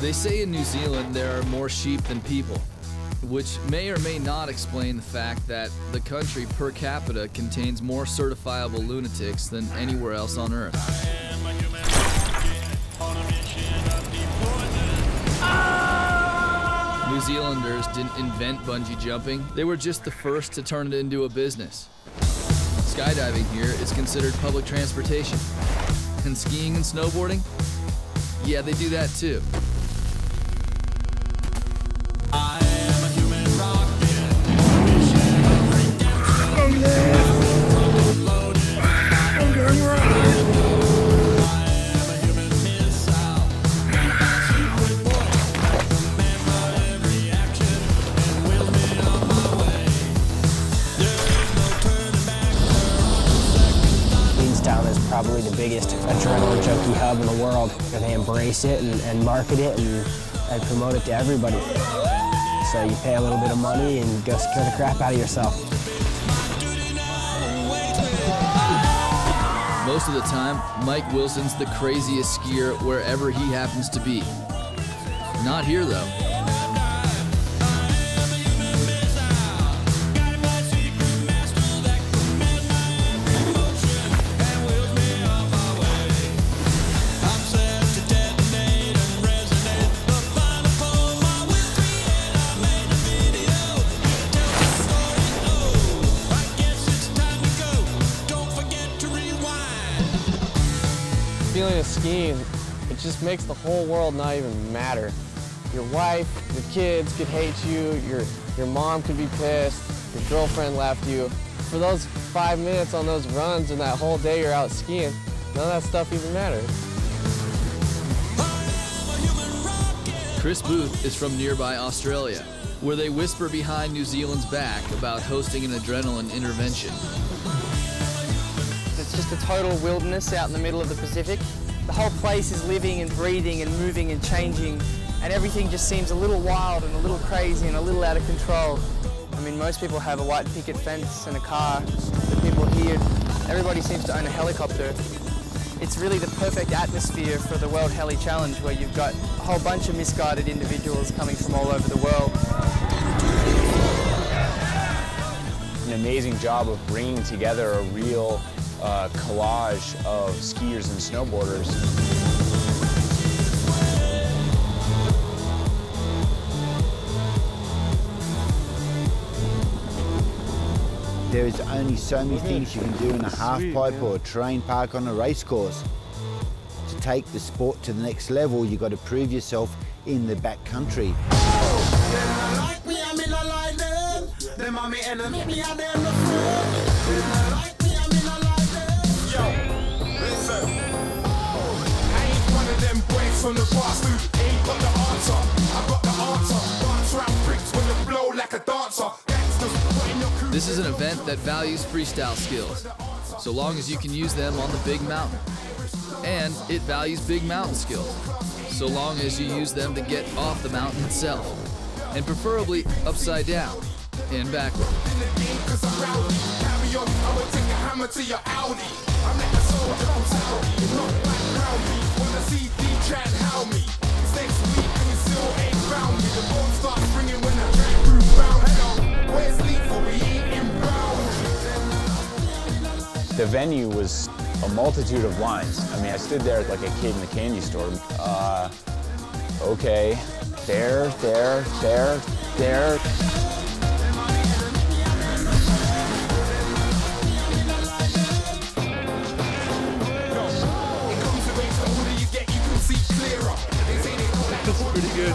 They say in New Zealand there are more sheep than people, which may or may not explain the fact that the country per capita contains more certifiable lunatics than anywhere else on Earth. New Zealanders didn't invent bungee jumping, they were just the first to turn it into a business. Skydiving here is considered public transportation. And skiing and snowboarding? Yeah, they do that too. I am a human rocket. Queenstown is probably the biggest adrenaline junkie hub in the world, and they embrace it and market it and promote it to everybody. So you pay a little bit of money and go scare the crap out of yourself. Most of the time, Mike Wilson's the craziest skier wherever he happens to be. Not here, though. Feeling of skiing, it just makes the whole world not even matter. Your wife, your kids could hate you, your mom could be pissed, your girlfriend left you. For those 5 minutes on those runs and that whole day you're out skiing, none of that stuff even matters. Chris Booth is from nearby Australia, where they whisper behind New Zealand's back about hosting an adrenaline intervention. It's just a total wilderness out in the middle of the Pacific. The whole place is living and breathing and moving and changing, and everything just seems a little wild and a little crazy and a little out of control. I mean, most people have a white picket fence and a car. The people here, everybody seems to own a helicopter. It's really the perfect atmosphere for the World Heli Challenge, where you've got a whole bunch of misguided individuals coming from all over the world. An amazing job of bringing together a real collage of skiers and snowboarders. There is only so many things you can do in a half pipe or a terrain park on a race course. To take the sport to the next level, you've got to prove yourself in the back country. From the past who ain't got the answer. I got the answer. Dance round bricks when you blow like a dancer. This is an event that values freestyle skills, so long as you can use them on the big mountain. And it values big mountain skills, so long as you use them to get off the mountain itself, and preferably upside down and backward. The venue was a multitude of lines. I mean, I stood there like a kid in a candy store. Okay, there. That's pretty good.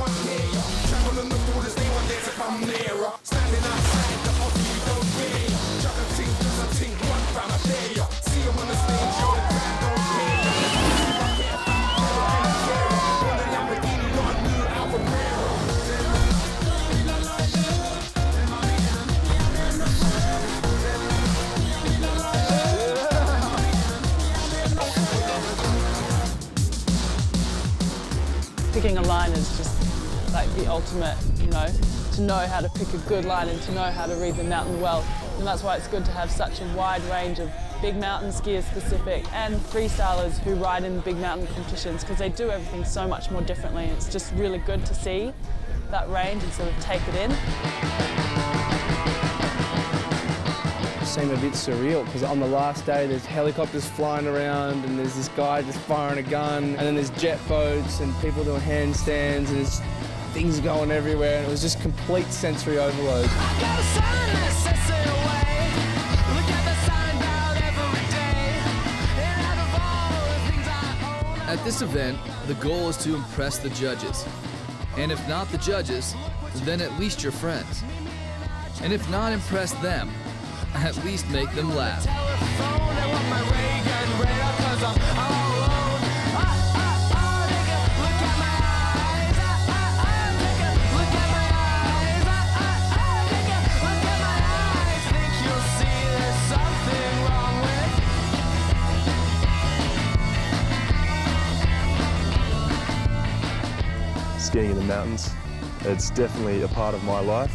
Picking a line is just like the ultimate, you know, to know how to pick a good line and to know how to read the mountain well. And that's why it's good to have such a wide range of big mountain skiers specific, and freestylers who ride in big mountain competitions, because they do everything so much more differently. It's just really good to see that range and sort of take it in. It seemed a bit surreal because on the last day there's helicopters flying around and there's this guy just firing a gun, and then there's jet boats and people doing handstands, and there's things going everywhere, and it was just complete sensory overload. At this event, the goal is to impress the judges. And if not the judges, then at least your friends. And if not impress them, at least make them laugh. Skiing in the mountains, it's definitely a part of my life.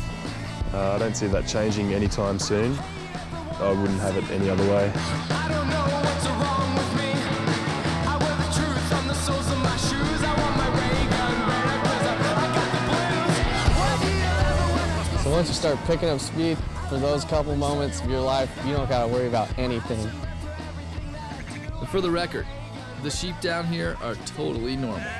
I don't see that changing anytime soon. I wouldn't have it any other way. I don't know what's wrong with me. I wear the truth on the soles of my shoes. I want my ray gun better 'cause I got the blues. So once you start picking up speed for those couple moments of your life, you don't gotta worry about anything. And for the record, the sheep down here are totally normal.